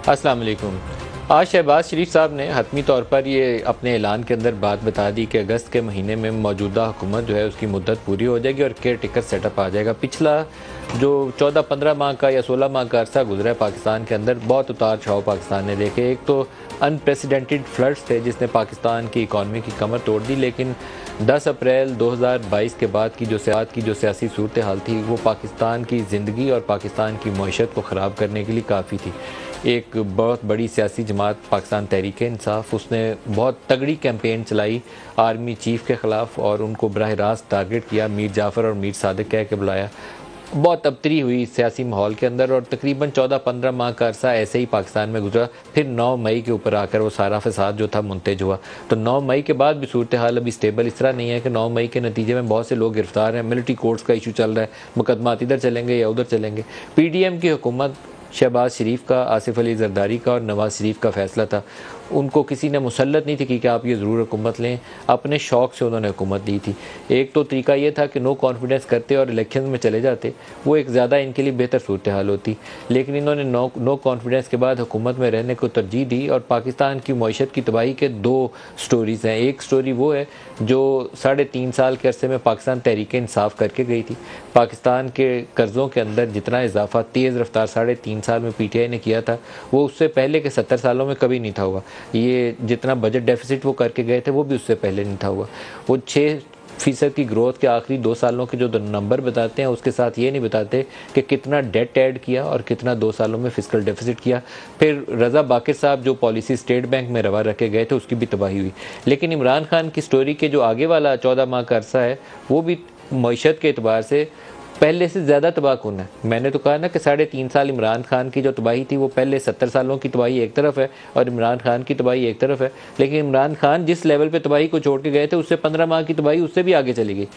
अस्सलाम वालेकुम। आज शहबाज शरीफ साहब ने हतमी तौर पर ये अपने ऐलान के अंदर बात बता दी कि अगस्त के महीने में मौजूदा हुकूमत जो है उसकी मुद्दत पूरी हो जाएगी और केयर टेकर सेटअप आ जाएगा। पिछला जो 14-15 माह का या 16 माह का अरसा गुजरा है पाकिस्तान के अंदर, बहुत उतार चढ़ाव पाकिस्तान ने देखे। एक तो अनप्रेसिडेंटेड फ्लड्स थे जिसने पाकिस्तान की इकॉनमी की कमर तोड़ दी, लेकिन 10 अप्रैल 2022 के बाद की जो सियासी सूरत हाल थी वो पाकिस्तान की ज़िंदगी और पाकिस्तान की मईशत को ख़राब करने के लिए काफ़ी थी। एक बहुत बड़ी सियासी जमात पाकिस्तान तहरीक-ए-इंसाफ, उसने बहुत तगड़ी कैंपेन चलाई आर्मी चीफ़ के ख़िलाफ़ और उनको बराह रास्त टारगेट किया, मीर जाफ़र और मीर सादिक कह के बुलाया। बहुत तब्तरी हुई सियासी माहौल के अंदर और तकरीबन 14-15 माह का अरसा ऐसे ही पाकिस्तान में गुजरा। फिर 9 मई के ऊपर आकर वो सारा फसाद जो था मुंतज हुआ। तो 9 मई के बाद भी सूरत हाल अभी स्टेबल इस तरह नहीं है कि 9 मई के नतीजे में बहुत से लोग गिरफ्तार हैं, मिलिट्री कोर्ट्स का इशू चल रहा है, मुकदमात इधर चलेंगे या उधर चलेंगे। PDM की हुकूमत शहबाज शरीफ का, आसिफ अली जरदारी का और नवाज शरीफ का फैसला था। उनको किसी ने मुसल्लत नहीं थी कि आप ये ज़रूर हुकूमत लें, अपने शौक़ से उन्होंने हुकूमत दी थी। एक तो तरीका ये था कि नो कॉन्फिडेंस करते और इलेक्शन में चले जाते, वो एक ज़्यादा इनके लिए बेहतर सूरत हाल होती। लेकिन इन्होंने नो कॉन्फिडेंस के बाद हुकूमत में रहने को तरजीह दी और पाकिस्तान की मईशत की तबाही के 2 स्टोरीज़ हैं। एक स्टोरी वो है जो 3.5 साल के अरसे में पाकिस्तान तहरीक-ए-इंसाफ करके गई थी। पाकिस्तान के कर्ज़ों के अंदर जितना इजाफा तेज़ रफ्तार 3.5 साल में PTI ने किया था वो उससे पहले के 70 सालों में कभी नहीं था हुआ। ये जितना बजट डेफिसिट वो करके गए थे वो भी उससे पहले नहीं था हुआ। वो 6% की ग्रोथ के आखिरी 2 सालों के जो नंबर बताते हैं उसके साथ ये नहीं बताते कि कितना डेट ऐड किया और कितना 2 सालों में फिस्कल डेफिसिट किया। फिर रज़ा बाकिर साहब जो पॉलिसी स्टेट बैंक में रवा रखे गए थे उसकी भी तबाही हुई। लेकिन इमरान खान की स्टोरी के जो आगे वाला 14 माह का अरसा है वो भी मईशत के अतबार से पहले से ज़्यादा तबाहकुन है। मैंने तो कहा ना कि 3.5 साल इमरान खान की जो तबाही थी वो पहले 70 सालों की तबाही एक तरफ है और इमरान खान की तबाही एक तरफ है। लेकिन इमरान खान जिस लेवल पे तबाही को छोड़ के गए थे उससे 15 माह की तबाही उससे भी आगे चली गई।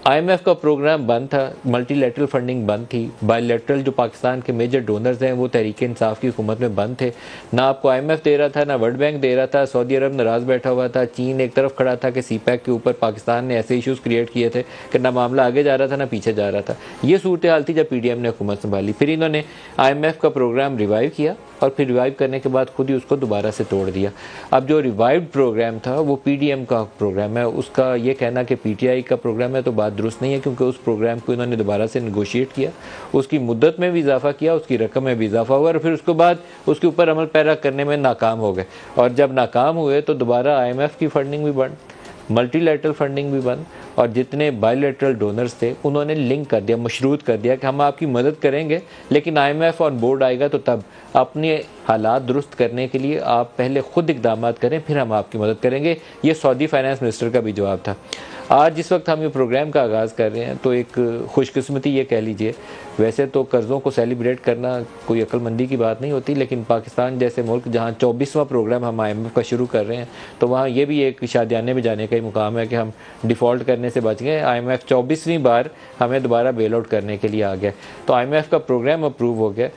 IMF का प्रोग्राम बंद था, मल्टीलैटरल फंडिंग बंद थी, बायलैटरल जो पाकिस्तान के मेजर डोनर्स हैं वो तहरीक-ए-इंसाफ की हुकूमत में बंद थे। ना आपको IMF दे रहा था, ना वर्ल्ड बैंक दे रहा था, सऊदी अरब नाराज़ बैठा हुआ था, चीन एक तरफ खड़ा था कि CPEC के ऊपर पाकिस्तान ने ऐसे इशूज़ क्रिएट किए थे कि ना मामला आगे जा रहा था ना पीछे जा रहा था। ये सूरत हाल थी जब PDM ने हुकूमत संभाली। फिर इन्होंने IMF का प्रोग्राम रिवाइव किया और फिर रिवाइव करने के बाद खुद ही उसको दोबारा से तोड़ दिया। अब जो रिवाइव्ड प्रोग्राम था वो PDM का प्रोग्राम है। उसका ये कहना कि PTI का प्रोग्राम है तो बात दुरुस्त नहीं है, क्योंकि उस प्रोग्राम को इन्होंने दोबारा से नेगोशिएट किया, उसकी मुद्दत में भी इजाफा किया, उसकी रकम में भी इजाफा हुआ और फिर उसके बाद उसके ऊपर अमल पैरा करने में नाकाम हो गए। और जब नाकाम हुए तो दोबारा IMF की फंडिंग भी बंद, मल्टीलैटरल फंडिंग भी बंद और जितने बायलैटरल डोनर्स थे उन्होंने लिंक कर दिया, मशरूत कर दिया कि हम आपकी मदद करेंगे लेकिन IMF ऑन बोर्ड आएगा तो तब अपने हालात दुरुस्त करने के लिए आप पहले खुद इकदाम करें फिर हम आपकी मदद करेंगे। ये सऊदी फाइनेंस मिनिस्टर का भी जवाब था। आज जिस वक्त हम ये प्रोग्राम का आगाज़ कर रहे हैं तो एक खुशकिस्मती ये कह लीजिए, वैसे तो कर्ज़ों को सेलिब्रेट करना कोई अक्लमंदी की बात नहीं होती, लेकिन पाकिस्तान जैसे मुल्क जहाँ 24वां प्रोग्राम हम IMF का शुरू कर रहे हैं तो वहाँ ये भी एक शादियाने में जाने का ही मुकाम है कि हम डिफ़ॉल्ट करने से बच गए। IMF 24वीं बार हमें दोबारा बेल आउट करने के लिए आ गया। तो IMF का प्रोग्राम अप्रूव हो गया,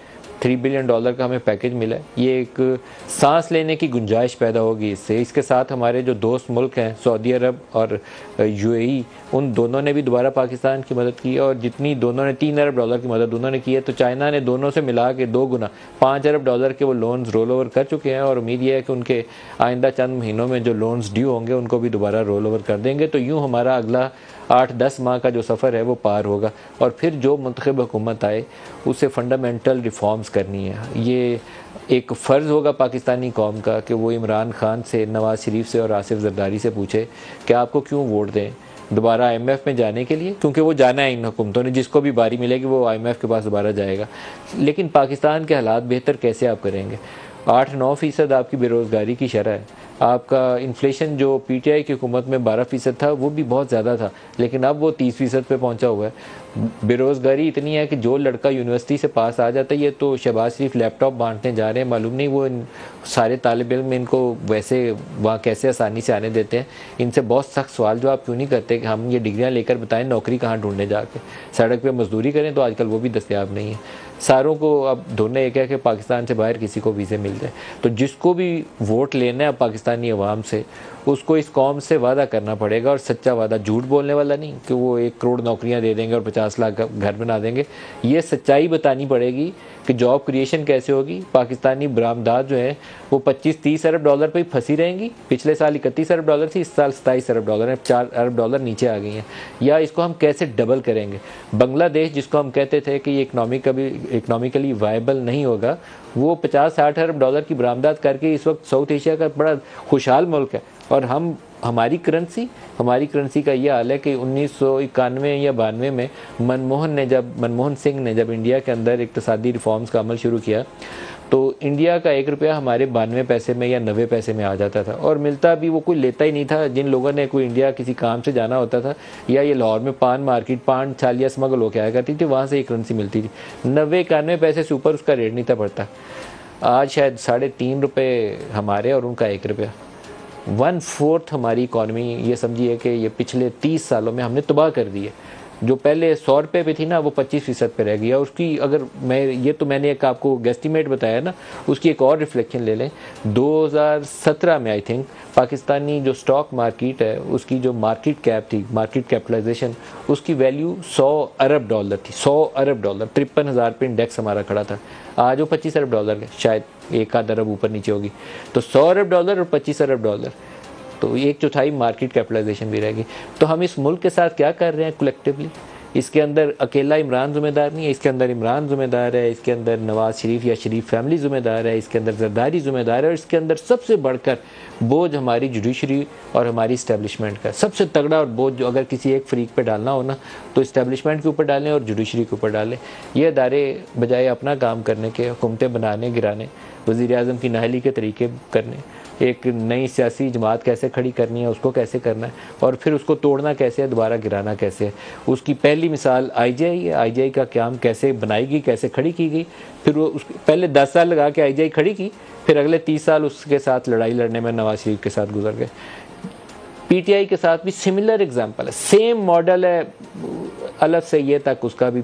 $3 बिलियन का हमें पैकेज मिला। ये एक सांस लेने की गुंजाइश पैदा होगी इससे। इसके साथ हमारे जो दोस्त मुल्क हैं सऊदी अरब और UAE, उन दोनों ने भी दोबारा पाकिस्तान की मदद की और जितनी दोनों ने $3 अरब की मदद उन्होंने की है तो चाइना ने दोनों से मिला के 2 गुना $5 अरब के वो लोन्स रोल ओवर कर चुके हैं और उम्मीद ये है कि उनके आइंदा चंद महीनों में जो लोन्स ड्यू होंगे उनको भी दोबारा रोल ओवर कर देंगे। तो यूँ हमारा अगला 8-10 माह का जो सफ़र है वो पार होगा और फिर जो मुंतखब हुकूमत आए उसे फंडामेंटल रिफॉर्म्स करनी है। ये एक फ़र्ज़ होगा पाकिस्तानी कौम का कि वो इमरान खान से, नवाज़ शरीफ से और आसिफ जरदारी से पूछे कि आपको क्यों वोट दें दोबारा IMF में जाने के लिए, क्योंकि वो जाना है इन हुकूमतों ने, जिसको भी बारी मिलेगी वो IMF के पास दोबारा जाएगा। लेकिन पाकिस्तान के हालात बेहतर कैसे आप करेंगे? 8-9% आपकी बेरोज़गारी की शरह है, आपका इन्फ्लेशन जो PTI की हुकूमत में 12% था वो भी बहुत ज़्यादा था, लेकिन अब वो 30% पे पहुंचा हुआ है। बेरोज़गारी इतनी है कि जो लड़का यूनिवर्सिटी से पास आ जाता है, ये तो शहबाज शरीफ लैपटॉप बांटने जा रहे हैं, मालूम नहीं वो सारे तालिब इल्म इनको वैसे वहाँ कैसे आसानी से आने देते हैं। इनसे बहुत सख्त सवाल जो आप क्यों नहीं करते कि हम ये डिग्रियाँ लेकर बताएं नौकरी कहाँ ढूंढने जाके, सड़क पे मजदूरी करें तो आजकल वो भी दस्तयाब नहीं है। सारों को अब ढूंढना एक है कि पाकिस्तान से बाहर किसी को वीज़े मिल जाए। तो जिसको भी वोट लेना है पाकिस्तानी अवाम से, उसको इस कौम से वादा करना पड़ेगा, और सच्चा वादा, झूठ बोलने वाला नहीं कि वो 1 करोड़ नौकरियां दे देंगे और 50 लाख घर बना देंगे। ये सच्चाई बतानी पड़ेगी कि जॉब क्रिएशन कैसे होगी। पाकिस्तानी बरामदात जो है वो 25-30 अरब डॉलर पर ही फंसी रहेंगी। पिछले साल 31 अरब डॉलर थी, इस साल 27 अरब डॉलर है, 4 अरब डॉलर नीचे आ गई हैं। या इसको हम कैसे डबल करेंगे। बांग्लादेश जिसको हम कहते थे कि ये इकनॉमिकली वायबल नहीं होगा, वो 50-60 अरब डॉलर की बरामदात करके इस वक्त साउथ एशिया का बड़ा खुशहाल मुल्क है। और हमारी करेंसी का ये हाल है कि 1991 या 92 में मनमोहन सिंह ने जब इंडिया के अंदर इक्तिसादी रिफॉर्म्स का अमल शुरू किया, तो इंडिया का 1 रुपया हमारे 92 पैसे में या 90 पैसे में आ जाता था, और मिलता भी वो कोई लेता ही नहीं था। जिन लोगों ने कोई इंडिया किसी काम से जाना होता था, या ये लाहौर में पान मार्केट, पान छालियाँ स्मगल होकर आया करती थी, वहाँ से ये करेंसी मिलती थी। 90-91 पैसे से ऊपर उसका रेट नहीं था पड़ता। आज शायद 3.5 रुपये हमारे और उनका 1 रुपया। 1/4 हमारी इकॉनमी, ये समझिए कि ये पिछले 30 सालों में हमने तबाह कर दी है। जो पहले 100 रुपये पे थी ना, वो 25% पे रह गई। और उसकी अगर मैंने एक आपको गेस्टिमेट बताया ना, उसकी एक और रिफ्लेक्शन ले लें। 2017 में आई थिंक पाकिस्तानी जो स्टॉक मार्केट है, उसकी जो मार्केट कैप थी, मार्केट कैपिटलाइजेशन, उसकी वैल्यू 100 अरब डॉलर थी। 100 अरब डॉलर, 53,000 पे इंडेक्स हमारा खड़ा था। आज वो 25 अरब डॉलर है, शायद 1 अरब ऊपर नीचे होगी। तो 100 अरब डॉलर और 25 अरब डॉलर, तो 1/4 मार्केट कैपिटलाइजेशन भी रहेगी। तो हम इस मुल्क के साथ क्या कर रहे हैं कलेक्टिवली? इसके अंदर अकेला इमरान जिम्मेदार नहीं है, इसके अंदर इमरान जिम्मेदार है, इसके अंदर नवाज शरीफ या शरीफ फैमिली जिम्मेदार है, इसके अंदर जरदारी जिम्मेदार है, और इसके अंदर सबसे बढ़कर बोझ हमारी जुडिशरी और हमारी इस्टेब्लिशमेंट का। सबसे तगड़ा और बोझ जो अगर किसी एक फरीक पे डालना हो ना, तो इस्टेब्लिशमेंट के ऊपर डालें और जुडिशरी के ऊपर डालें। ये अदारे बजाय अपना काम करने के, हुकूमतें बनाने गिराने, वज़ीर-ए-आज़म की नाअहली के तरीके करने, एक नई सियासी जमात कैसे खड़ी करनी है, उसको कैसे करना है, और फिर उसको तोड़ना कैसे है, दोबारा गिराना कैसे है, उसकी पहली मिसाल IGI है। IGI का क्याम कैसे बनाई गई, कैसे खड़ी की गई। फिर वो पहले 10 साल लगा के IGI खड़ी की, फिर अगले 30 साल उसके साथ लड़ाई लड़ने में नवाज शरीफ के साथ गुजर गए। PTI के साथ भी सिमिलर एग्जाम्पल है, सेम मॉडल है। अलग से ये तक उसका भी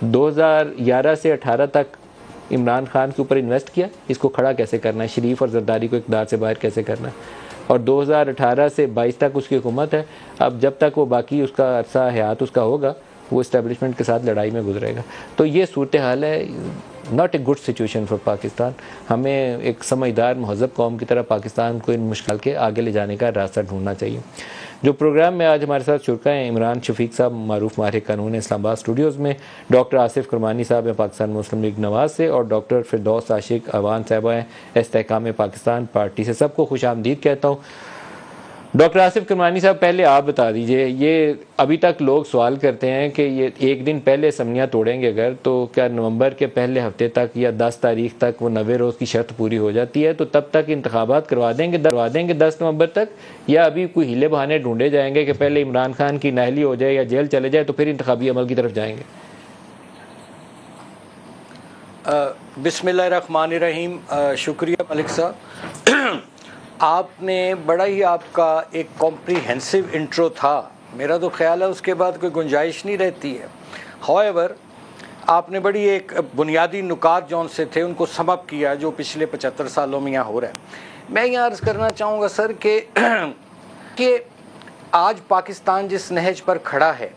2011 से 18 तक इमरान खान के ऊपर इन्वेस्ट किया, इसको खड़ा कैसे करना है, शरीफ और जरदारी को इक़्तिदार से बाहर कैसे करना है। और 2018 से 22 तक उसकी हुकूमत है। अब जब तक वो बाकी उसका अरसा हयात उसका होगा, वो इस्टेब्लिशमेंट के साथ लड़ाई में गुजरेगा। तो ये सूरत हाल है, not a good situation for Pakistan. हमें एक समझदार महज़ब कौम की तरह पाकिस्तान को इन मुश्किल के आगे ले जाने का रास्ता ढूंढना चाहिए। जो प्रोग्राम में आज हमारे साथ शुरका हैं, इमरान शफीक साहब, मारूफ माहिर कानून इस्लामाबाद स्टूडियोज़ में, डॉक्टर आसिफ करमानी साहब हैं पाकिस्तान मुस्लिम लीग नवाज से, और डॉक्टर फिरदौस आशिक अवान साहबा हैं इस्तेहकाम पाकिस्तान पार्टी से। सबको खुशामदीद कहता हूँ। डॉक्टर आसिफ करमानी साहब, पहले आप बता दीजिए, ये अभी तक लोग सवाल करते हैं कि ये 1 दिन पहले असम्बलियाँ तोड़ेंगे अगर, तो क्या नवंबर के पहले हफ्ते तक या 10 तारीख तक वो 90 रोज़ की शर्त पूरी हो जाती है, तो तब तक इंतखाबात करवा देंगे 10 नवंबर तक, या अभी कोई हीले बहाने ढूंढे जाएंगे कि पहले इमरान खान की नाअहली हो जाए या जेल चले जाए तो फिर इंतखाबी अमल की तरफ जाएंगे? बिस्मिल्लाहिर्रहमानिर्रहीम। शुक्रिया मलिक साहब, आपने बड़ा ही, आपका एक कॉम्प्रिहेंसिव इंट्रो था। मेरा तो ख्याल है उसके बाद कोई गुंजाइश नहीं रहती है। हाउएवर, आपने बड़ी एक बुनियादी नुकात जौन से थे उनको समअप किया जो पिछले 75 सालों में यहाँ हो रहा है। मैं यहाँ अर्ज़ करना चाहूँगा सर कि आज पाकिस्तान जिस नहज पर खड़ा है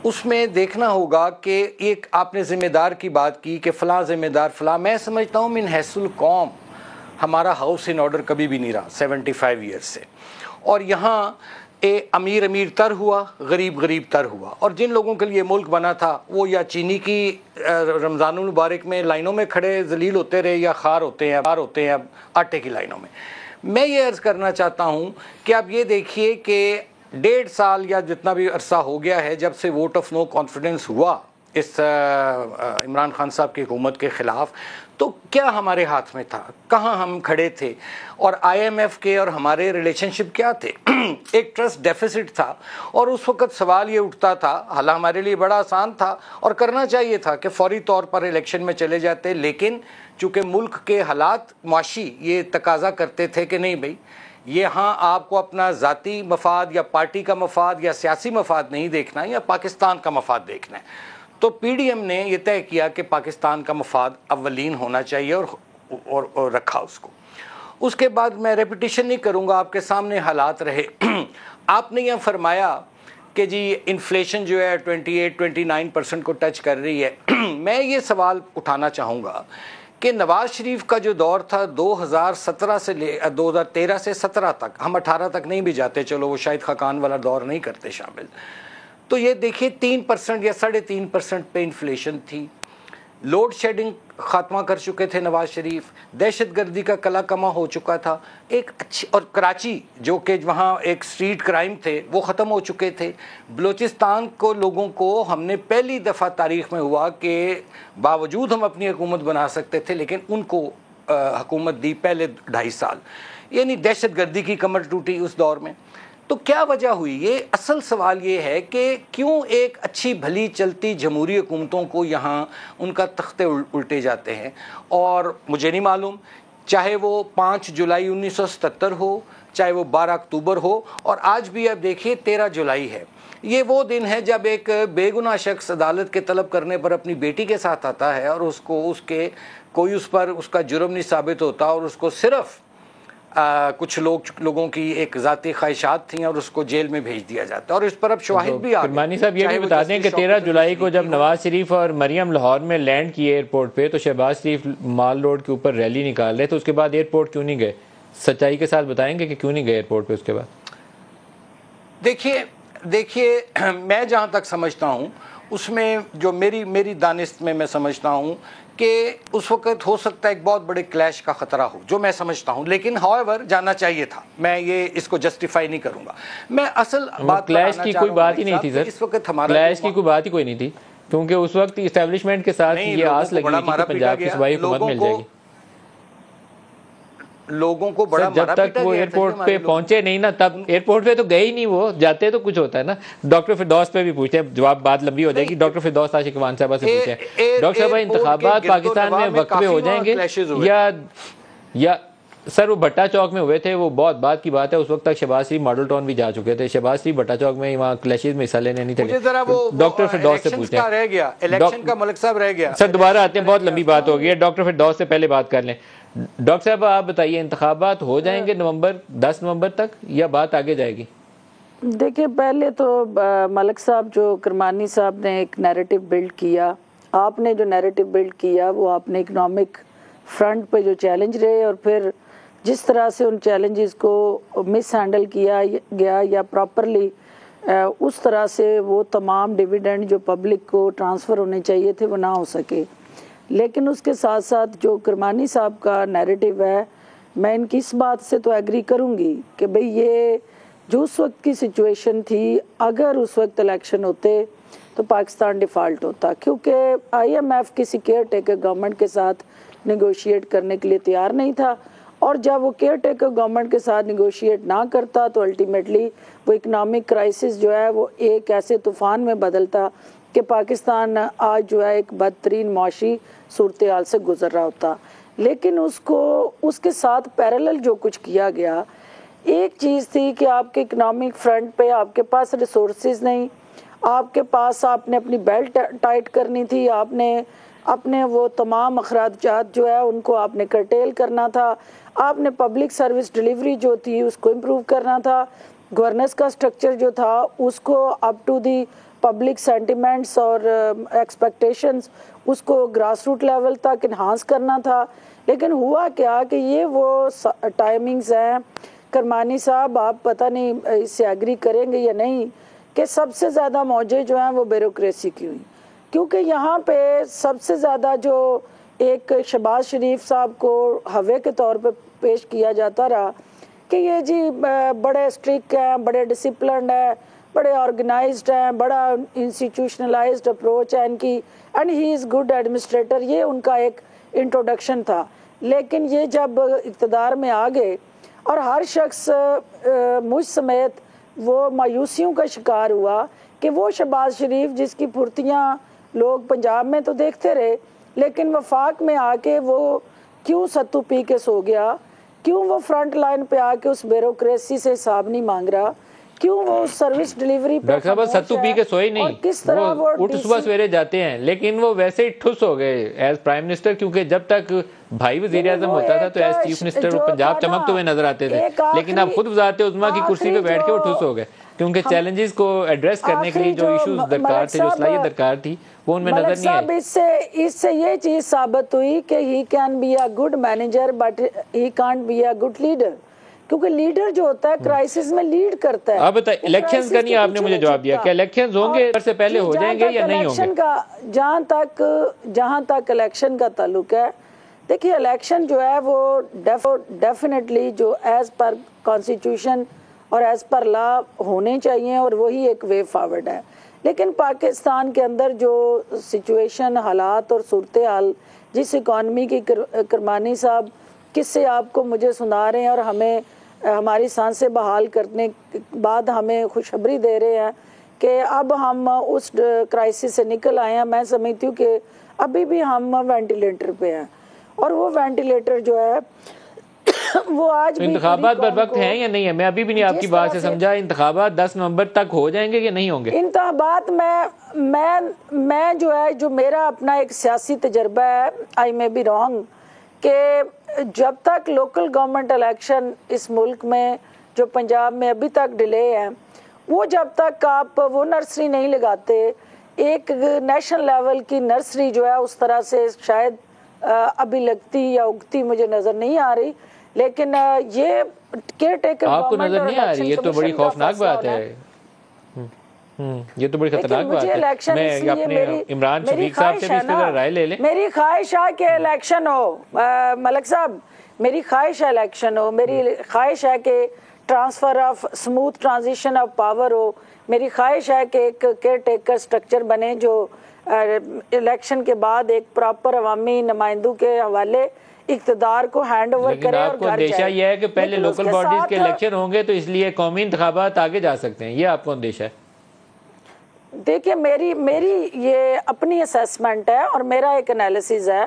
उसमें देखना होगा कि एक आपने ज़िम्मेदार की बात की कि फ़लाँ ज़िम्मेदार फ़लाँ। मैं समझता हूँ मिन हैसुल कौम हमारा हाउस इन ऑर्डर कभी भी नहीं रहा 75 ईयर्स से, और यहाँ अमीर तर हुआ, गरीब तर हुआ, और जिन लोगों के लिए मुल्क बना था वो या चीनी की रमज़ानुल मुबारक में लाइनों में खड़े जलील होते रहे, या खार होते हैं आटे की लाइनों में। मैं ये अर्ज़ करना चाहता हूँ कि आप ये देखिए कि 1.5 साल या जितना भी अरसा हो गया है जब से वोट ऑफ नो कॉन्फिडेंस हुआ इस इमरान खान साहब की हुकूमत के ख़िलाफ़, तो क्या हमारे हाथ में था, कहाँ हम खड़े थे, और IMF के और हमारे रिलेशनशिप क्या थे? एक ट्रस्ट डेफिसिट था, और उस वक़्त सवाल ये उठता था, हालांकि हमारे लिए बड़ा आसान था और करना चाहिए था कि फ़ौरी तौर पर इलेक्शन में चले जाते, लेकिन चूँकि मुल्क के हालात माशी ये तकाजा करते थे कि नहीं भाई, यहाँ आपको अपना ज़ाती मफाद या पार्टी का मफाद या सियासी मफाद नहीं देखना है, या पाकिस्तान का मफाद देखना है। तो पीडीएम ने यह तय किया कि पाकिस्तान का मफाद अव्वलीन होना चाहिए और रखा उसको। उसके बाद मैं रेपिटेशन नहीं करूँगा, आपके सामने हालात रहे। आपने यह फरमाया कि जी इन्फ्लेशन जो है 28-29% को टच कर रही है। मैं ये सवाल उठाना चाहूँगा कि नवाज़ शरीफ का जो दौर था 2017 से 2013 से 17 तक, हम 18 तक नहीं भी जाते, चलो वो शायद खाकान वाला दौर नहीं करते शामिल, तो ये देखिए 3% या 3.5% पे इन्फ्लेशन थी। लोड शेडिंग ख़ात्मा कर चुके थे नवाज़ शरीफ, दहशतगर्दी का कला कमा हो चुका था, एक अच्छी, और कराची जो कि वहाँ एक स्ट्रीट क्राइम थे वो ख़त्म हो चुके थे। बलूचिस्तान को लोगों को हमने पहली दफ़ा तारीख़ में हुआ कि बावजूद हम अपनी हुकूमत बना सकते थे लेकिन उनको हुकूमत दी पहले 2.5 साल, यानी दहशतगर्दी की कमर टूटी उस दौर में। तो क्या वजह हुई? ये असल सवाल ये है कि क्यों एक अच्छी भली चलती जमहूरी हुकूमतों को यहाँ उनका तख्ते उल्टे जाते हैं। और मुझे नहीं मालूम, चाहे वो 5 जुलाई 1977 हो, चाहे वो 12 अक्टूबर हो, और आज भी अब देखिए 13 जुलाई है। ये वो दिन है जब एक बेगुनाह शख्स अदालत के तलब करने पर अपनी बेटी के साथ आता है और उसको कोई उस पर उसका जुर्म नहीं साबित होता और उसको सिर्फ कुछ लोगों की एक ज़ाती ख्वाहिशात थी और उसको जेल में भेज दिया जाता है। और इस पर अब शवाहिद भी आ गए। किरमानी साहब ये भी बता दें कि 13 जुलाई को जब नवाज शरीफ और मरियम लाहौर में लैंड किए एयरपोर्ट पे, तो शहबाज शरीफ माल रोड के ऊपर रैली निकाल रहे, तो उसके बाद एयरपोर्ट क्यों नहीं गए? सच्चाई के साथ बताएंगे कि क्यों नहीं गए एयरपोर्ट पे उसके बाद? देखिए मैं जहाँ तक समझता हूँ उसमें जो मेरी दानिश में मैं समझता हूँ कि उस वक्त हो सकता है एक बहुत बड़े क्लैश का ख़तरा हो, जो मैं समझता हूँ, लेकिन हाउएवर जाना चाहिए था। मैं ये इसको जस्टिफाई नहीं करूँगा। मैं असल बात क्लैश की कोई बात ही नहीं थी सर, इस वक्त हमारा क्लैश की कोई बात ही कोई नहीं थी, क्योंकि उस वक्त इस्टेब्लिशमेंट के साथ ये आस लगी हुई थी कि पंजाब की सूबाई हुकूमत मिल जाएगी। लोगों को बड़ा जब तक वो एयरपोर्ट पे पहुंचे नहीं ना, तब एयरपोर्ट पे तो गए ही नहीं, वो जाते तो कुछ होता है ना। डॉक्टर फिरदौस पे भी पूछते हैं, जवाब बात लंबी हो जाएगी। डॉक्टर फिरदौस आशिक खान साहब से पूछते हैं, डॉक्टर साहब इंतखाबात पाकिस्तान में वक्फे हो जाएंगे या सर वो भट्टा चौक में हुए थे, वो बहुत बात की बात है। उस वक्त तक शहबाज शरीफ मॉडल टाउन भी जा चुके थे, शहबाज शरीफ भट्टा चौक में वहाँ क्लैशेज में हिस्सा लेने नहीं थे। डॉक्टर फिरदौस से पूछते हैं, रह गया इलेक्शन का, मलिक साहब रह गया सर, दोबारा आते हैं, बहुत लंबी बात हो गई है। डॉक्टर फिरदौस से पहले बात कर लें। डॉक्टर साहब आप बताइए, इंतखाबात हो जाएंगे 10 नवंबर तक या बात आगे जाएगी? देखिए, पहले तो मलिक साहब, जो किरमानी साहब ने एक नैरेटिव बिल्ड किया, आपने जो नैरेटिव बिल्ड किया वो आपने इकोनॉमिक फ्रंट पे जो चैलेंज रहे और फिर जिस तरह से उन चैलेंजेस को मिस हैंडल किया गया या प्रॉपरली उस तरह से वो तमाम डिविडेंड जो पब्लिक को ट्रांसफ़र होने चाहिए थे वो ना हो सके। लेकिन उसके साथ साथ जो किरमानी साहब का नैरेटिव है, मैं इनकी इस बात से तो एग्री करूँगी कि भाई ये जो उस वक्त की सिचुएशन थी, अगर उस वक्त इलेक्शन होते तो पाकिस्तान डिफ़ॉल्ट होता, क्योंकि IMF किसी केयर टेकर गवर्नमेंट के साथ नेगोशिएट करने के लिए तैयार नहीं था। और जब वो केयर टेकर गवर्नमेंट के साथ निगोशिएट ना करता तो अल्टीमेटली वो इकनॉमिक क्राइसिस जो है वो एक ऐसे तूफ़ान में बदलता कि पाकिस्तान आज जो है एक बदतरीन मौशी सूरत हाल से गुजर रहा होता। लेकिन उसके साथ पैरेलल जो कुछ किया गया, एक चीज़ थी कि आपके इकनॉमिक फ्रंट पे आपके पास रिसोर्सेज नहीं, आपके पास आपने अपनी बेल्ट टाइट करनी थी, आपने अपने वो तमाम अखराजात जो है उनको आपने कर्टेल करना था, आपने पब्लिक सर्विस डिलीवरी जो थी उसको इम्प्रूव करना था, गवर्नेंस का स्ट्रक्चर जो था उसको up to the public sentiments और एक्सपेक्टेशंस उसको ग्रास रूट लेवल तक इन्हांस करना था। लेकिन हुआ क्या कि ये वो टाइमिंग्स हैं, किरमानी साहब आप पता नहीं इससे एग्री करेंगे या नहीं, कि सबसे ज़्यादा मौजे जो हैं वो ब्यूरोक्रेसी की हुई, क्योंकि यहाँ पे सबसे ज़्यादा जो एक शहबाज शरीफ साहब को हवे के तौर पे पेश किया जाता रहा कि ये जी बड़े स्ट्रिक्ट हैं, बड़े डिसिप्लिन्ड हैं, बड़े ऑर्गेनाइज्ड हैं, बड़ा इंस्टीट्यूशनलाइज्ड अप्रोच है इनकी, and he is good administrator, ये उनका एक इंट्रोडक्शन था। लेकिन ये जब इक़्तिदार में आ गए और हर शख्स मुझ समेत वो मायूसियों का शिकार हुआ कि वो शहबाज शरीफ जिसकी फुर्तियाँ लोग पंजाब में तो देखते रहे, लेकिन वफाक में आके वो क्यों सत्तू पी के सो गया, क्यों वो फ्रंट लाइन पे आके उस ब्यूरोक्रेसी से हिसाब नहीं मांग रहा, क्यों वो सर्विस डिलीवरी पे डॉक्टर साहब सत्तू पी के सोए नहीं, किस तरह वो उठ सुबह सवेरे जाते हैं, लेकिन वो वैसे ही ठुस हो गए एज प्राइम मिनिस्टर, क्योंकि जब तक भाई वजीर आजम होता था तो एज चीफ मिनिस्टर वो पंजाब चमकते हुए नजर आते थे, लेकिन अब खुद वजारत उज़्मा की कुर्सी पे बैठ के वो ठुस हो गए, क्योंकि चैलेंजेस को एड्रेस करने के लिए जो इश्यूज दरकार थे, जो सलाहियत दरकार थी, वो उनमें नजर नहीं आई। इससे ये चीज साबित हुई कि he can be a good manager but he can't be a good leader, क्योंकि लीडर जो होता है क्राइसिस में लीड करता है। अब बताइए, इलेक्शंस का नहीं आपने मुझे जवाब दिया, क्या इलेक्शंस होंगे से पहले हो जाएंगे या नहीं होंगे? जहां तक इलेक्शन का ताल्लुक है, देखिए इलेक्शन जो है वो डेफिनेटली जो एज पर कॉन्स्टिट्यूशन और एज पर लॉ होने चाहिए और वही एक वे फॉरवर्ड है। लेकिन पाकिस्तान के अंदर जो सिचुएशन, हालात और सूरत हाल, जिस इकॉनमी की करमानी साहब किससे आपको मुझे सुना रहे हैं और हमें हमारी सांसें बहाल करने के बाद हमें खुशखबरी दे रहे हैं कि अब हम उस क्राइसिस से निकल आए हैं। मैं समझती हूँ कि अभी भी हम वेंटिलेटर पे हैं और वो वेंटिलेटर जो है वो आज भी इंतखाबात बर वक्त हैं या नहीं है? मैं अभी भी नहीं आपकी बात से समझा, इंतखाबात 10 नवंबर तक हो जाएंगे या नहीं होंगे? इंतखाबात मैं जो है, जो मेरा अपना एक सियासी तजर्बा है, आई मे बी रॉन्ग, कि जब तक लोकल गवर्नमेंट इलेक्शन इस मुल्क में जो पंजाब में अभी तक डिले है, वो जब तक आप वो नर्सरी नहीं लगाते, एक नेशनल लेवल की नर्सरी जो है उस तरह से शायद अभी लगती या उगती मुझे नजर नहीं आ रही। लेकिन ये केयर टेकर आपको नजर नहीं आ रही, ये तो बड़ी खौफनाक बात है। ये तो बड़ी खतरनाक बात है। मैं अपने इमरान शफीक साहब से भी इस पर राय ले लें। मेरी ख्वाहिश है कि इलेक्शन हो, मलिक साहब, मेरी ख्वाहिश है इलेक्शन हो, मेरी ख्वाहिश है कि transfer of smooth transition of power हो, मेरी ख्वाहिश है कि एक केयर टेकर स्ट्रक्चर बने जो इलेक्शन के बाद एक प्रॉपर अवामी नुमाइंदों के हवाले इक़्तिदार को हैंड ओवर करे और घर जाए। अंदेशा यह है कि पहले लोकल बॉडीज के इलेक्शन होंगे तो इसलिए कौमी इंतखाबात आगे जा सकते हैं, ये आपको अंदेशा है? देखिए मेरी ये अपनी असेसमेंट है और मेरा एक एनालिसिस है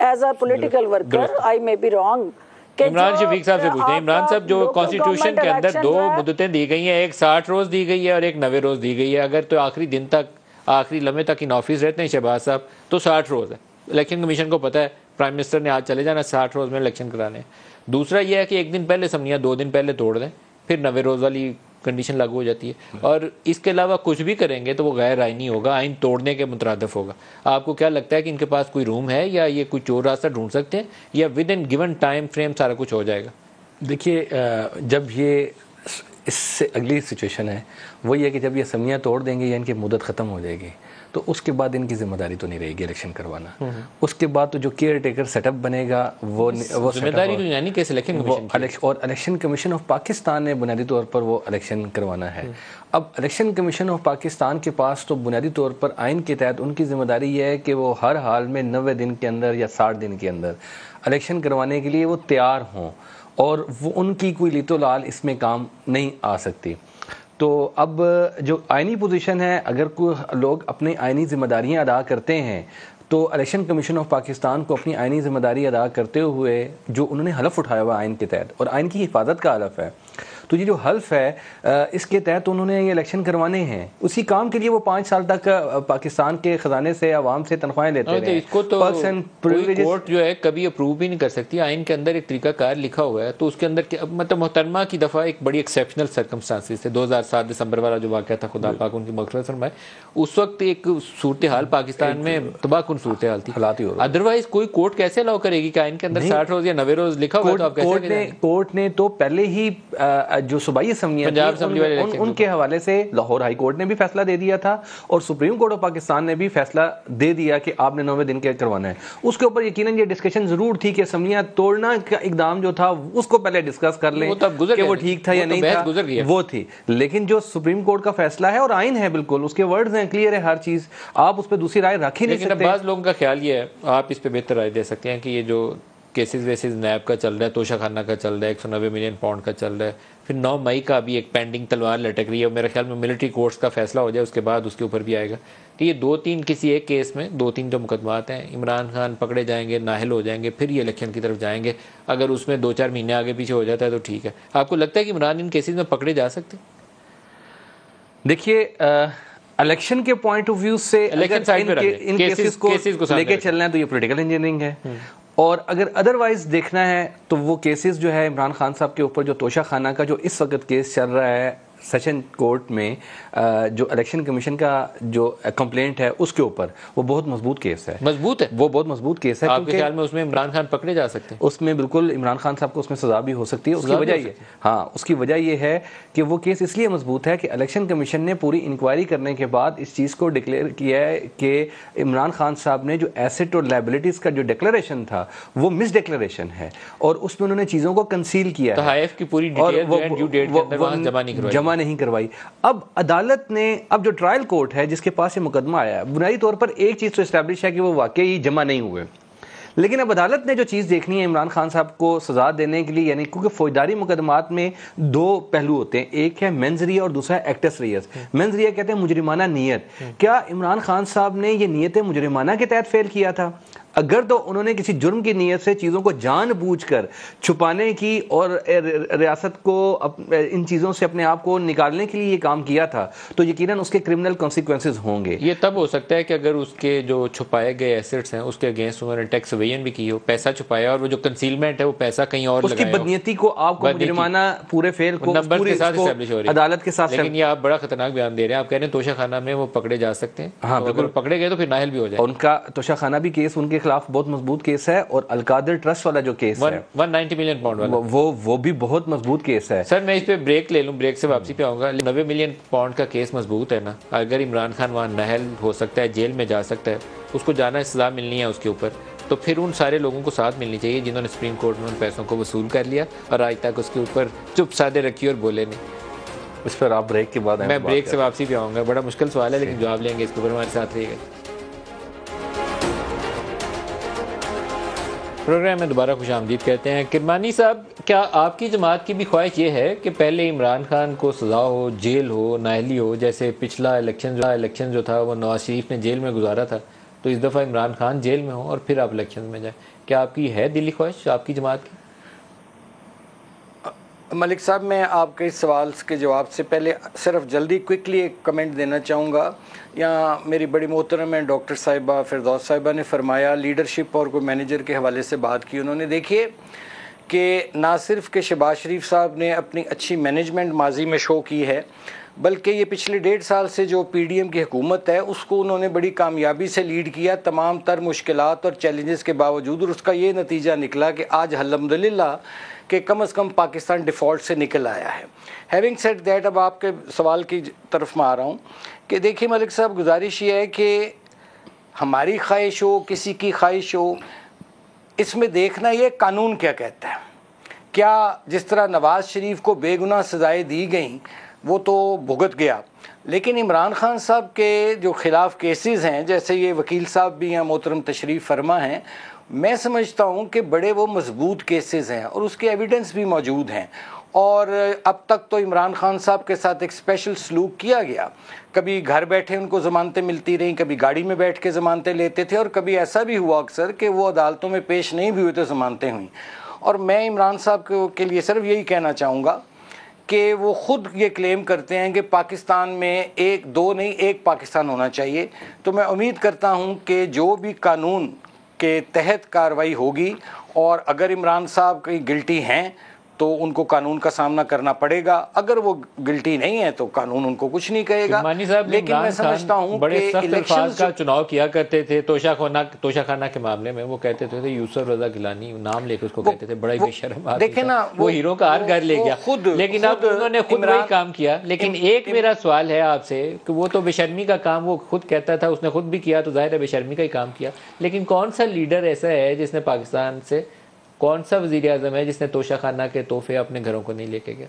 as a political worker, I may be wrong. Imran Shafiq साहब से पूछते हैं। इमरान साहब, जो कॉन्स्टिट्यूशन के अंदर 2 मुद्दतें दी गई हैं, एक 60 रोज दी गई है और एक 90 रोज दी गई है, अगर तो आखिरी दिन तक, आखिरी लम्हे तक इन ऑफिस रहते हैं शहबाज साहब तो 60 रोज है। इलेक्शन कमीशन को पता है प्राइम मिनिस्टर ने आज चले जाना 60 रोज में इलेक्शन कराने। दूसरा यह है कि एक दिन पहले समनिया 2 दिन पहले तोड़ दें, फिर 90 रोज वाली कंडीशन लागू हो जाती है। और इसके अलावा कुछ भी करेंगे तो वो गैर आईनी होगा, आइन तोड़ने के मुतरादिफ होगा। आपको क्या लगता है कि इनके पास कोई रूम है या ये कोई चोर रास्ता ढूंढ सकते हैं या with in given time frame सारा कुछ हो जाएगा? देखिए, जब ये इससे अगली सिचुएशन है वो ये कि जब ये असम्बलियाँ तोड़ देंगे या इनकी मुद्दत ख़त्म हो जाएगी तो उसके बाद इनकी जिम्मेदारी तो नहीं रहेगी इलेक्शन करवाना। उसके बाद तो जो केयर टेकर सेटअप बनेगा वो जिम्मेदारी तो यानी कि सिलेक्शन कमीशन और इलेक्शन कमीशन ऑफ पाकिस्तान ने बुनियादी तौर पर वो इलेक्शन करवाना है। अब इलेक्शन कमीशन ऑफ पाकिस्तान के पास तो बुनियादी तौर पर आइन के तहत उनकी जिम्मेदारी यह है कि वो हर हाल में 90 दिन के अंदर या 60 दिन के अंदर इलेक्शन करवाने के लिए वो तैयार हों और वो उनकी कोई लीतो लाल इसमें काम नहीं आ सकती। तो अब जो आइनी पोजीशन है, अगर कोई लोग अपनी आइनी जिम्मेदारियां अदा करते हैं तो इलेक्शन कमीशन ऑफ पाकिस्तान को अपनी आइनी जिम्मेदारी अदा करते हुए जो उन्होंने हलफ उठाया हुआ आइन के तहत, और आइन की हिफाजत का हलफ है, तो ये जो हल्फ है इसके तहत उन्होंने ये इलेक्शन करवाने हैं। उसी काम के लिए वो 5 साल तक पाकिस्तान के खजाने से आवाम से तनख्वाहें लेते हैं। इसको तो कोई कोर्ट जो है कभी अप्रूव भी नहीं कर सकती। आइन के अंदर एक तरीकाकार लिखा हुआ है, तो उसके अंदर मतलब मोहतरमा की दफ़ा एक बड़ी एक्सेप्शनल सर्कमस्टांसिस थे। 2007 दिसंबर वाला जो वाक़या था, खुदा पाक उनकी मग़फ़िरत फरमाए, उस वक्त एक सूरत हाल पाकिस्तान में तबाहकुन सूरत हाल थी। अदरवाइज कोई कोर्ट कैसे अलाउ करेगी कि आइन के अंदर 60 रोज या 90 रोज लिखा हुआ? कोर्ट ने तो पहले ही जो सूबाई असम्बलियां उनके हवाले से लाहौर हाई कोर्ट ने भी फैसला दे दिया था और सुप्रीम कोर्ट ऑफ पाकिस्तान ने भी फैसला दे दिया कि आपने 90 दिन के करवाना है। उसके ऊपर यकीनन ये डिस्कशन जरूर थी कि असम्बलियां तोड़ना का इकदाम जो था उसको पहले डिस्कस कर लें कि वो ठीक था या नहीं था, वो थी। लेकिन जो सुप्रीम कोर्ट का फैसला है और आइन है, बिल्कुल उसके वर्ड्स हैं, क्लियर है हर चीज, आप उस पर दूसरी राय रख ही नहीं सकते। बाज़ लोगों का ख्याल ये है, आप इस पर बेहतर राय दे सकते हैं, कि ये जो केसेस वेसेस नैब का चल रहा है, तोशाखाना का चल रहा है, 190 मिलियन पाउंड का चल रहा है, फिर 9 मई का भी एक पेंडिंग तलवार लटक रही है, मेरे ख्याल में मिलिट्री कोर्ट्स का फैसला हो जाए उसके बाद उसके ऊपर भी आएगा कि ये 2-3 किसी एक केस में 2-3 जो मुकदमात हैं, इमरान खान पकड़े जाएंगे, नाहिल हो जाएंगे, फिर ये इलेक्शन की तरफ जाएंगे। अगर उसमें 2-4 महीने आगे पीछे हो जाता है तो ठीक है। आपको लगता है कि इमरान इन केसेस में पकड़े जा सकते हैं? देखिए इलेक्शन के पॉइंट ऑफ व्यू से इलेक्शन साइड पे इन केसेस को लेके चलना है तो ये पॉलिटिकल इंजीनियरिंग है। और अगर अदरवाइज देखना है तो वो केसेस जो है इमरान खान साहब के ऊपर, जो तोशा खाना का जो इस वक्त केस चल रहा है सेशन कोर्ट में, जो इलेक्शन कमीशन का जो कंप्लेंट है उसके ऊपर, वो बहुत मजबूत केस है। मजबूत है, वो बहुत मजबूत केस है। आपके ख्याल में उसमें इमरान खान पकड़े जा सकते हैं? उसमें बिल्कुल इमरान खान साहब को उसमें सजा भी हो सकती है। उसकी वजह ये, हाँ, उसकी वजह ये है कि वो केस इसलिए मजबूत है कि इलेक्शन कमीशन ने पूरी इंक्वायरी करने के बाद इस चीज़ को डिक्लेयर किया है कि इमरान खान साहब ने जो एसेट और लायबिलिटीज का जो डिक्लेरेशन था वो मिस डिक्लेरेशन है और उसमें उन्होंने चीज़ों को कंसील किया है। तहफ़ की पूरी डिटेल ड्यू डेट के अंदर वहां जमा नहीं करवाई। अब अदालत ने, अब जो ट्रायल कोर्ट है जिसके पास ये मुकदमा आया है, बुनियादी तौर पर एक चीज तो एस्टैब्लिश है कि वो वाकई जमा नहीं हुए, लेकिन अब अदालत ने जो चीज़ देखनी है इमरान खान साहब को सजा देने के लिए, यानी क्योंकि फौजदारी मुकदमात में दो पहलू होते हैं, एक है मेंस रिया और दूसरा है एक्टस रियस। मेंस रिया कहते हैं मुजरिमाना नीयत। क्या इमरान खान साहब ने ये नीयत मुजरिमाना के तहत फेल किया था? अगर तो उन्होंने किसी जुर्म की नीयत से चीज़ों को जानबूझकर छुपाने की और रियासत को इन चीज़ों से अपने आप को निकालने के लिए ये काम किया था तो यकीनन उसके क्रिमिनल कॉन्सिक्वेंसेस होंगे। ये तब हो सकता है कि अगर उसके जो छुपाए गए एसेट्स हैं उसके अगेंस्ट उन्होंने टैक्स एवेजन भी की हो, पैसा छुपाया और वो जो कंसीलमेंट है वो पैसा कहीं और उसकी बदनीयती को आपको मुजरिमाना पूरे फेल को नंबर के साथ एस्टैब्लिश हो रही है अदालत के साथ। लेकिन ये आप बड़ा खतरनाक बयान दे रहे हैं। आप कह रहे हैं तोशा खाना में वो पकड़े जा सकते हैं। हाँ, तो अगर पकड़े गए तो फिर नाहल भी हो जाए। उनका तोशा खाना भी केस उनके खिलाफ बहुत मजबूत केस है और अलकादिर ट्रस्ट वाला जो केस है 190 मिलियन पाउंड वाला, वो भी बहुत मजबूत केस है। सर मैं इस पे ब्रेक ले लूं, ब्रेक से वापसी पे आऊंगा। 90 मिलियन पाउंड का केस मजबूत है ना। अगर इमरान खान वहाँ नाहल हो सकता है, जेल में जा सकता है, उसको जाना सजा मिलनी है उसके ऊपर, तो फिर उन सारे लोगों को साथ मिलनी चाहिए जिन्होंने सुप्रीम कोर्ट में उन पैसों को वसूल कर लिया और आज तक उसके ऊपर चुप सादे रखी और बोले नहीं। इस पर आप ब्रेक के बाद, मैं ब्रेक से वापसी पे आऊंगा। बड़ा मुश्किल सवाल है लेकिन जवाब लेंगे इसके ऊपर। हमारे साथ रहिएगा। प्रोग्राम में दोबारा खुशामदीद कहते हैं। किरमानी साहब, क्या आपकी जमात की भी ख्वाहिश ये है कि पहले इमरान खान को सज़ा हो, जेल हो, नाहली हो, जैसे पिछला इलेक्शन जो था वो नवाज शरीफ ने जेल में गुजारा था, तो इस दफ़ा इमरान खान जेल में हो और फिर आप इलेक्शन में जाए? क्या आपकी है दिली ख्वाहिश आपकी जमात की? मलिक साहब, मैं आपके इस सवाल के जवाब से पहले सिर्फ जल्दी क्विकली एक कमेंट देना चाहूँगा। यहाँ मेरी बड़ी मोहतरम है डॉक्टर साहिबा फिरदौस साहिबा ने फरमाया लीडरशिप और कोई मैनेजर के हवाले से बात की उन्होंने। देखिए कि ना सिर्फ कि शहबाज शरीफ साहब ने अपनी अच्छी मैनेजमेंट माजी में शो की है, बल्कि ये पिछले 1.5 साल से जो PDM की हुकूमत है उसको उन्होंने बड़ी कामयाबी से लीड किया तमाम तर मुश्किलात और चैलेंजेस के बावजूद, और उसका ये नतीजा निकला कि आज अल्हम्दुलिल्लाह कि कम अज़ कम पाकिस्तान डिफ़ॉल्ट से निकल आया है। हैविंग सेड दैट, अब आपके सवाल की तरफ मैं आ रहा हूँ कि देखिए मलिक साहब, गुजारिश ये है कि हमारी ख्वाहिश हो, किसी की ख्वाहिश हो, इसमें देखना ये कानून क्या कहता है। क्या जिस तरह नवाज़ शरीफ को बेगुनाह सज़ाएँ दी गई वो तो भुगत गया, लेकिन इमरान खान साहब के जो ख़िलाफ़ केसेस हैं, जैसे ये वकील साहब भी हैं, मोहतरम तशरीफ़ फरमा हैं, मैं समझता हूँ कि बड़े वो मजबूत केसेस हैं और उसके एविडेंस भी मौजूद हैं। और अब तक तो इमरान खान साहब के साथ एक स्पेशल सलूक किया गया। कभी घर बैठे उनको ज़मानतें मिलती रहीं, कभी गाड़ी में बैठ के ज़मानतें लेते थे, और कभी ऐसा भी हुआ अक्सर कि वो अदालतों में पेश नहीं भी हुए तो ज़मानतें हुई। और मैं इमरान साहब के लिए सिर्फ यही कहना चाहूँगा कि वो ख़ुद ये क्लेम करते हैं कि पाकिस्तान में एक दो नहीं एक पाकिस्तान होना चाहिए। तो मैं उम्मीद करता हूँ कि जो भी कानून के तहत कार्रवाई होगी, और अगर इमरान साहब कहीं गिल्टी हैं तो उनको कानून का सामना करना पड़ेगा, अगर वो गिल्टी नहीं है तो कानून उनको कुछ नहीं कहेगा। लेकिन मैं समझता हूँ बड़े सख्त अल्फाज का चुनाव किया करते थे तोशा खाना के मामले में। वो कहते थे यूसुफ रजा गिलानी नाम लेकर उसको कहते थे, बड़ा ही बेशर्म आदमी। देखे ना, वो हीरो का हार घर ले गया खुद, लेकिन अब उन्होंने खुद वही काम किया। लेकिन एक मेरा सवाल है आपसे कि वो तो बेशर्मी का काम वो खुद कहता था, उसने खुद भी किया, तो जाहिर है बेशर्मी का ही काम किया। लेकिन कौन सा लीडर ऐसा है जिसने पाकिस्तान से, कौन सा वज़ीर आज़म है जिसने तोशा खाना के तोहफे अपने घरों को नहीं लेके गया?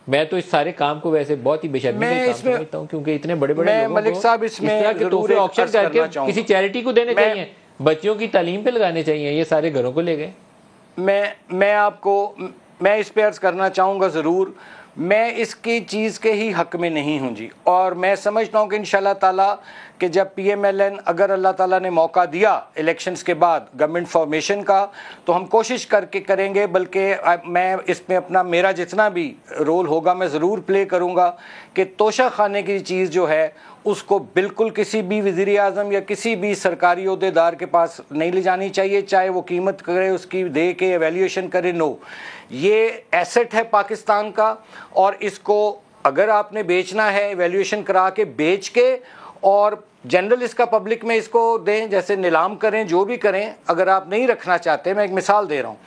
मैं तो इस सारे काम को वैसे बहुत ही बेशर्मी का काम समझता हूँ, क्योंकि इतने बड़े बड़े लोगों मलिक साहब इस तरह के तोहफे ऑक्शन करके किसी चैरिटी को देने चाहिए, बच्चियों की तालीम पे लगाने चाहिए। ये सारे घरों को ले गए। मैं इस पे अर्ज करना चाहूँगा ज़रूर। मैं इसकी चीज़ के ही हक़ में नहीं हूँ जी, और मैं समझता हूँ कि इंशाअल्लाह ताला कि जब PMLN अगर अल्लाह ताला ने मौका दिया इलेक्शंस के बाद गवर्नमेंट फॉर्मेशन का, तो हम कोशिश करके करेंगे, बल्कि मैं इसमें अपना मेरा जितना भी रोल होगा मैं ज़रूर प्ले करूँगा कि तोशा खाने की चीज़ जो है उसको बिल्कुल किसी भी वज़ीर आज़म या किसी भी सरकारी ओहदेदार के पास नहीं ले जानी चाहिए, चाहे वो कीमत करे उसकी दे के एवेल्यूएशन करे। नो, ये एसेट है पाकिस्तान का, और इसको अगर आपने बेचना है एवेल्यूएशन करा के बेच के और जनरल इसका पब्लिक में इसको दें, जैसे नीलाम करें, जो भी करें। अगर आप नहीं रखना चाहते, मैं एक मिसाल दे रहा हूँ,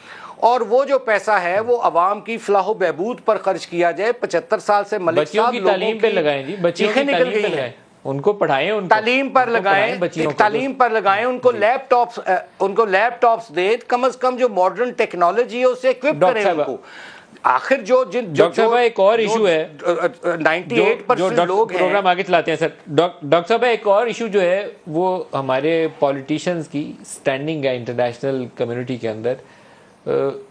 और वो जो पैसा है वो अवाम की फलाह बहबूद पर खर्च किया जाए। 75 साल से मलिक साहब बच्चियों की तालीम पे लगाएं जी, बच्चियों की निकल गई हैं, उनको पढ़ाएं, उनको तालीम पर लगाएं, तालीम पर लगाएं, उनको लैपटॉप्स दें, कम से कम जो मॉडर्न टेक्नोलॉजी है उससे इक्विप करें उनको। आखिर जो डॉक्टर साहब एक और इशू है, 98% लोग हैं, प्रोग्राम आगे चलाते हैं सर। डॉक्टर साहब एक और इशू जो है वो हमारे पॉलिटिशियंस की स्टैंडिंग है इंटरनेशनल कम्युनिटी के अंदर।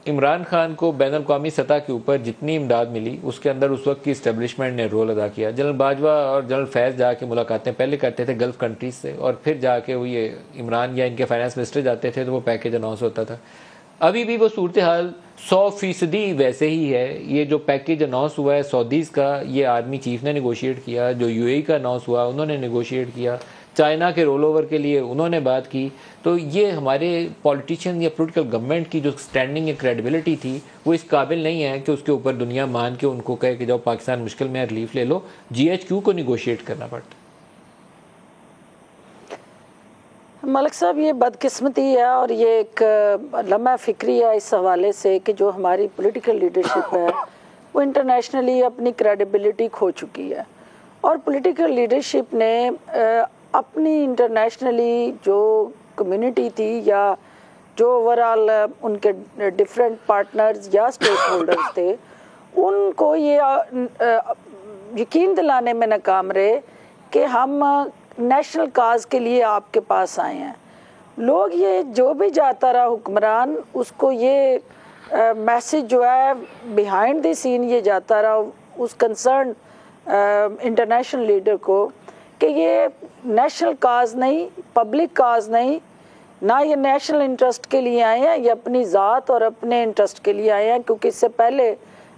इमरान खान को बैनुल-अक़वामी सतह के ऊपर जितनी इमदाद मिली उसके अंदर उस वक्त की इस्टेब्लिशमेंट ने रोल अदा किया। जनरल बाजवा और जनरल फैज़ जाके मुलाकातें पहले करते थे गल्फ़ कंट्रीज से, और फिर जाके वो ये इमरान या इनके फाइनेंस मिनिस्टर जाते थे तो वो पैकेज अनाउंस होता था। अभी भी वो सूरत हाल 100% वैसे ही है। ये जो पैकेज अनाउंस हुआ है सऊदीज़ का, ये आर्मी चीफ ने नेगोशिएट किया, जो UAE का अनाउंस हुआ उन्होंने नेगोशिएट किया, चाइना के रोल ओवर के लिए उन्होंने बात की। तो ये हमारे पॉलिटिशियन या पॉलिटिकल गवर्नमेंट की जो स्टैंडिंग या क्रेडिबिलिटी थी वो इस काबिल नहीं है कि उसके ऊपर दुनिया मान के उनको कहे कि जाओ पाकिस्तान मुश्किल में रिलीफ ले लो। GHQ को निगोशिएट करना पड़ता। मलिक साहब, ये बदकिस्मती है और ये एक लम्हा फिक्री है इस हवाले से कि जो हमारी पॉलिटिकल लीडरशिप है वो इंटरनेशनली अपनी क्रेडिबिलिटी खो चुकी है, और पॉलिटिकल लीडरशिप ने अपनी इंटरनेशनली जो कम्युनिटी थी या जो ओवरऑल उनके डिफरेंट पार्टनर्स या स्टेक होल्डर्स थे, उनको ये यकीन दिलाने में नाकाम रहे कि हम नेशनल काज के लिए आपके पास आए हैं। लोग ये जो भी जाता रहा हुक्मरान, उसको ये मैसेज जो है बिहाइंड द सीन ये जाता रहा उस कंसर्न इंटरनेशनल लीडर को कि ये नेशनल काज नहीं, पब्लिक काज नहीं, ना ये नेशनल इंटरेस्ट के लिए आए हैं, ये अपनी ज़ात और अपने इंटरेस्ट के लिए आए हैं। क्योंकि इससे पहले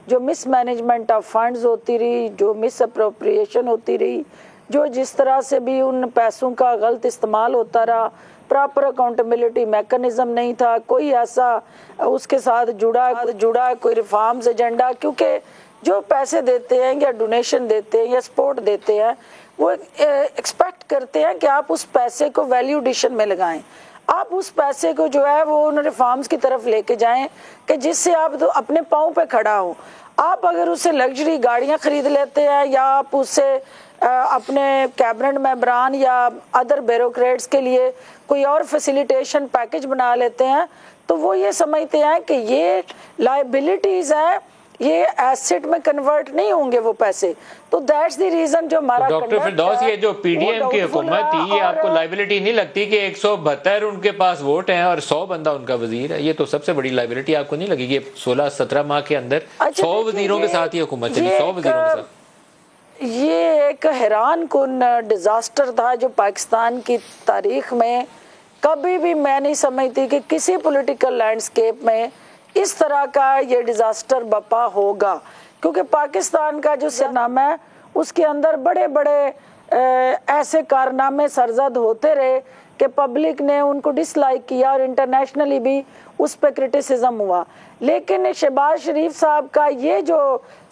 जो मिसमैनेजमेंट ऑफ फंड्स होती रही, जो मिस अप्रोप्रिएशन होती रही, जो जिस तरह से भी उन पैसों का गलत इस्तेमाल होता रहा, प्रॉपर अकाउंटेबिलिटी मैकेनिज्म नहीं था, कोई ऐसा उसके साथ जुड़ा कोई रिफॉर्म्स एजेंडा। क्योंकि जो पैसे देते हैं या डोनेशन देते हैं या सपोर्ट देते हैं, वो एक्सपेक्ट करते हैं कि आप उस पैसे को वैल्यू एडिशन में लगाएं, आप उस पैसे को जो है वो उन रिफॉर्म्स की तरफ लेके जाएं कि जिससे आप तो अपने पाँव पे खड़ा हो। आप अगर उससे लग्जरी गाड़ियां खरीद लेते हैं या आप उससे अपने कैबिनेट मेंबरान या अदर ब्यूरोक्रेट्स के लिए कोई और फैसिलिटेशन पैकेज बना लेते हैं, तो वो ये समझते हैं कि ये लायबिलिटीज हैं, ये एसेट में कन्वर्ट नहीं होंगे वो पैसे। तो दैट्स द रीजन जो हमारा डॉक्टर फिरदौस, ये जो PDM की हुकूमत थी, ये आपको लायबिलिटी नहीं लगती कि 172 उनके पास वोट हैं और 100 बंदा उनका वजीर है? ये तो सबसे बड़ी लायबिलिटी आपको नहीं लगेगी? 16-17 माह के अंदर 100 वजीरों के साथ ये हुकूमत चली, 100 वजीरों के साथ। ये एक हैरान कुन डिजास्टर था जो पाकिस्तान की तारीख में कभी भी मैं नहीं समझती कि किसी पॉलिटिकल लैंडस्केप में इस तरह का ये डिजास्टर बपा होगा। क्योंकि पाकिस्तान का जो सरनामा है उसके अंदर बड़े बड़े ऐसे कारनामे सरजद होते रहे कि पब्लिक ने उनको डिसलाइक किया और इंटरनेशनली भी उस पर क्रिटिसिज्म हुआ। लेकिन शहबाज शरीफ साहब का ये जो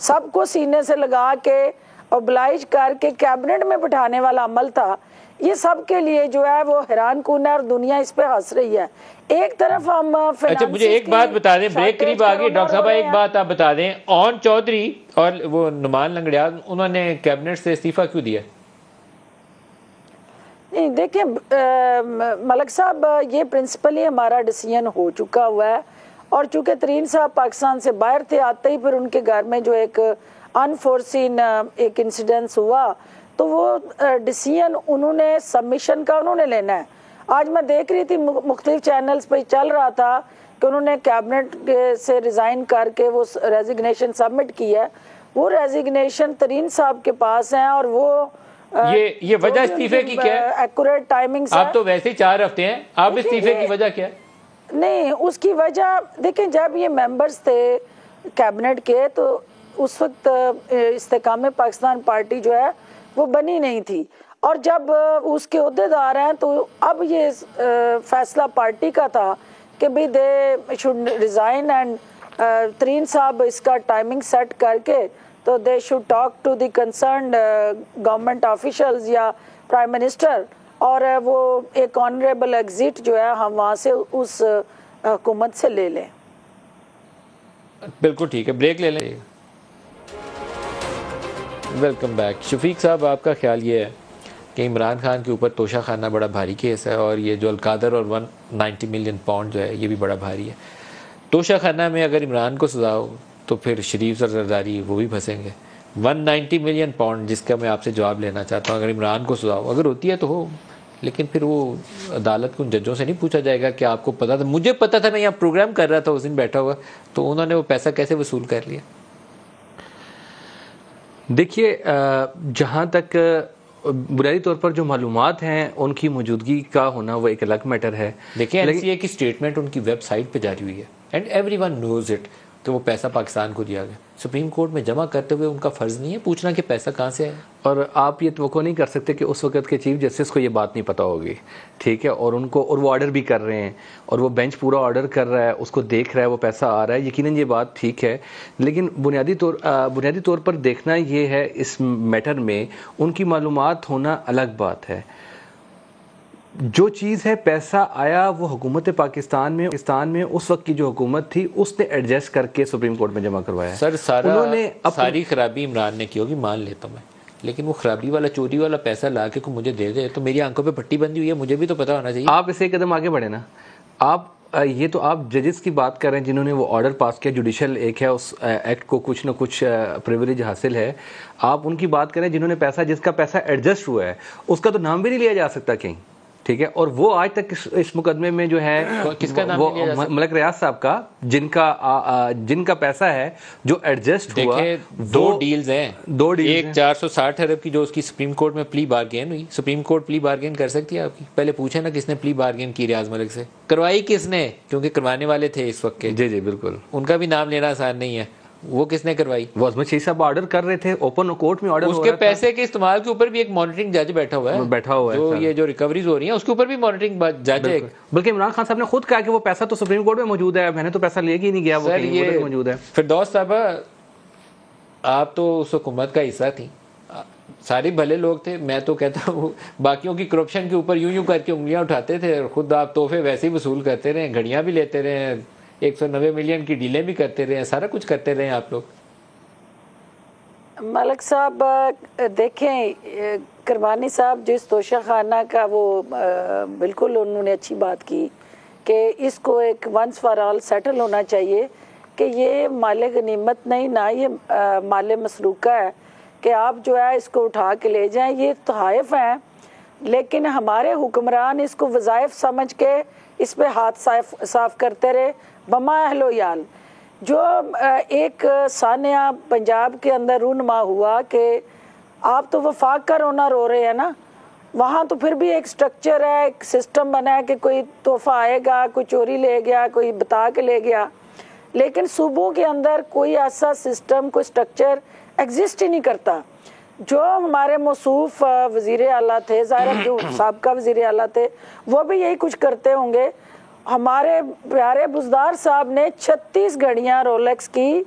सबको सीने से लगा के ऑब्लाइज करके कैबिनेट में बिठाने वाला अमल था, ये सब के लिए जो है वो हैरान कुन है और दुनिया इस पे हंस रही है। एक तरफ हम अच्छा, मुझे एक बात बता दें, ब्रेक करीब आ गई डॉक्टर साहब, एक बात आप बता दें, ओन चौधरी और वो नुमान लंगड़ियाल, उन्होंने कैबिनेट से इस्तीफा क्यों दिया? नहीं देखिए मलिक साहब, ये प्रिंसिपली हमारा डिसीजन हो चुका हुआ है, और चूंकि तरीन साहब पाकिस्तान से बाहर थे, आते ही फिर उनके घर में जो एक अनफोर्सीन एक इंसिडेंस हुआ, तो वो डिसीजन उन्होंने सबमिशन का उन्होंने लेना है। आज मैं देख रही थी मुख्तलिफ चैनल्स पे चल रहा था कि उन्होंने कैबिनेट से रिज़ाइन करके वो रेजिग्नेशन सबमिट की है। वो रेजिग्नेशन तरीन साहब के पास है और वो ये वजह इस्तीफे की क्या है? एक्यूरेट टाइमिंग आप तो वैसे ही 4 हफ्ते हैं, आप इस्तीफे की वजह क्या है? नहीं, उसकी वजह देखें, जब ये मेंबर्स थे कैबिनेट के तो उस वक्त इस्तेकाम पाकिस्तान पार्टी जो है वो बनी नहीं थी, और जब उसके ओहदेदार हैं तो अब ये फैसला पार्टी का था कि भाई दे शुड रिज़ाइन, एंड तरीन साहब इसका टाइमिंग सेट करके तो they should talk to the concerned government officials या प्राइम मिनिस्टर, और वो एक ऑनरेबल एग्जिट जो है हम वहाँ से उस हुकूमत से ले लें। बिल्कुल ठीक है, ब्रेक ले लें। Welcome back. शफीक साहब, आपका ख्याल ये है कि इमरान खान के ऊपर तोशा खाना बड़ा भारी केस है, और ये जो अलकादर और 190 मिलियन पाउंड जो है ये भी बड़ा भारी है। तोशा खाना में अगर इमरान को सजा हो तो फिर शरीफ और जरदारी वो भी फंसेंगे। 190 मिलियन पाउंड जिसका मैं आपसे जवाब लेना चाहता हूँ, अगर इमरान को सजा हो, अगर होती है तो हो, लेकिन फिर वो अदालत के उन जजों से नहीं पूछा जाएगा कि आपको पता था? मुझे पता था, मैं यहाँ प्रोग्राम कर रहा था उस दिन बैठा हुआ, तो उन्होंने वो पैसा कैसे वसूल कर लिया? देखिए, जहाँ तक बुनियादी तौर पर जो मालूमात हैं उनकी मौजूदगी का होना वो एक अलग मैटर है। देखिए, एनसीए की स्टेटमेंट उनकी वेबसाइट पे जारी हुई है एंड एवरीवन नोज इट कि वो पैसा पाकिस्तान को दिया गया। सुप्रीम कोर्ट में जमा करते हुए उनका फ़र्ज़ नहीं है पूछना कि पैसा कहाँ से है? और आप ये तवक्को नहीं कर सकते कि उस वक्त के चीफ जस्टिस को ये बात नहीं पता होगी, ठीक है, और उनको, और वो ऑर्डर भी कर रहे हैं, और वो बेंच पूरा ऑर्डर कर रहा है, उसको देख रहा है, वो पैसा आ रहा है, यकीनन ये बात ठीक है। लेकिन बुनियादी तौर पर देखना ये है, इस मैटर में उनकी मालूमात होना अलग बात है। जो चीज़ है, पैसा आया वो हुकूमत पाकिस्तान में उस वक्त की जो हुकूमत थी उसने एडजस्ट करके सुप्रीम कोर्ट में जमा करवाया। सर, सारी खराबी इमरान ने की होगी, मान लेता हूँ मैं, लेकिन वो खराबी वाला, चोरी वाला पैसा ला के मुझे दे दे तो मेरी आंखों पे पट्टी बंदी हुई है, मुझे भी तो पता होना चाहिए। आप इसे एक कदम आगे बढ़े ना। आप ये तो आप जजेस की बात कर रहे हैं जिन्होंने वो ऑर्डर पास किया, जुडिशल एक है, उस एक्ट को कुछ ना कुछ प्रिविलेज हासिल है। आप उनकी बात करें जिन्होंने पैसा, जिसका पैसा एडजस्ट हुआ है, उसका तो नाम भी नहीं लिया जा सकता कहीं, ठीक है। और वो आज तक इस मुकदमे में जो है, किसका नाम वो मलिक रियाज साहब का, जिनका पैसा है जो एडजस्ट हुआ। दो डील्स हैं, एक 460 अरब की जो उसकी सुप्रीम कोर्ट में प्ली बार्गेन हुई। सुप्रीम कोर्ट प्ली बार्गेन कर सकती है आपकी? पहले पूछे ना किसने प्ली बार्गेन की रियाज मलिक से, करवाई किसने? क्योंकि करवाने वाले थे इस वक्त के। जी बिल्कुल, उनका भी नाम लेना आसान नहीं है। वो किसने करवाई? वो अजमत शेख साहब ऑर्डर कर रहे थे, ओपन कोर्ट में ऑर्डर। उसके पैसे के इस्तेमाल के ऊपर भी एक मॉनिटरिंग जज बैठा हुआ है, जो ये जो रिकवरीज हो रही है उसके ऊपर भी मॉनिटरिंग जज है। बल्कि इमरान खान साहब ने खुद कहा कि वो पैसा तो सुप्रीम कोर्ट में मौजूद है, मैंने तो पैसा लेके ही नहीं गया, वो कहीं मौजूद है। फिरदौस साहबा, आप तो उस हुकूमत का हिस्सा थी, सारे भले लोग थे। मैं तो कहता हूँ बाकियों की करप्शन के ऊपर यूं करके उंगलियां उठाते थे, और खुद आप तोहफे वैसे ही वसूल करते रहे, घड़ियां भी लेते रहे, 190 मिलियन की डीलें भी करते रहे, सारा कुछ करते रहे आप लोग। मलिक साहब देखें, करमानी साहब जिस तोशा खाना का वो बिल्कुल उन्होंने अच्छी बात की कि इसको एक वंस फॉर ऑल सेटल होना चाहिए कि ये माले गनीमत नहीं ना, ये माले मसरूका है कि आप जो है इसको उठा के ले जाएं। ये तोहफ़ हैं, लेकिन हमारे हुक्मरान इसको वज़ाइफ समझ के इस पे हाथ साफ करते रहे। बमा अहलो याल जो एक सानिया पंजाब के अंदर रूनमा हुआ कि आप तो वफाक का रोना रो रहे हैं ना, वहाँ तो फिर भी एक स्ट्रक्चर है, एक सिस्टम बना है कि कोई तोहफा आएगा, कोई चोरी ले गया, कोई बता के ले गया, लेकिन सूबों के अंदर कोई ऐसा सिस्टम, कोई स्ट्रक्चर एग्जिस्ट ही नहीं करता। जो हमारे मौसूफ वज़ीर आला थे, ज़ाहिर जो साबका वज़ीर आला थे, वो भी यही कुछ करते होंगे। हमारे प्यारे बुजदार साहब ने 36 घड़ियाँ रोलेक्स की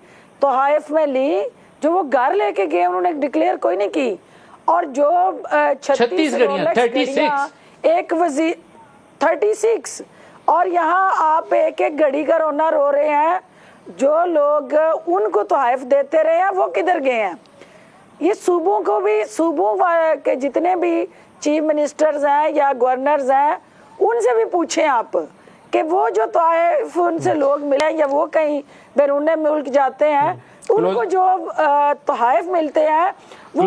तोहफ़ में ली, जो वो घर लेके गए, उन्होंने डिक्लेयर कोई नहीं की। और जो 36 घड़ियाँ एक वज़ीर 36, और यहाँ आप एक एक घड़ी का रोना रो रहे हैं। जो लोग उनको तोहफ़ देते रहे हैं वो किधर गए हैं? ये सूबों को भी, सूबों के जितने भी चीफ मिनिस्टर्स हैं या गवर्नर्स हैं, उनसे भी पूछें आप कि वो जो तोहफ़ उनसे लोग मिले या वो कहीं बैरून मुल्क जाते हैं, उनको जो तोहफ़ मिलते हैं वो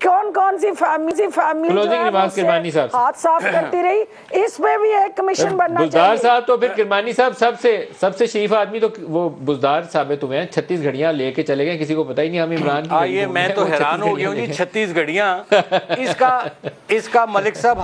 कौन कौन सी फैमिली Closing remarks किरमानी साहब से। हाथ साफ करती रही, इस पे भी एक कमीशन बनना बुजदार चाहिए। साहब तो फिर किरमानी साहब सबसे शरीफ आदमी तो वो बुजदार साबित हुए हैं। 36 घड़ियां लेके चले गए, किसी को पता ही नहीं हम इमरान की ये मैं तो हैरान हो गया हूँ जी, 36 घड़ियां इसका मलिक साहब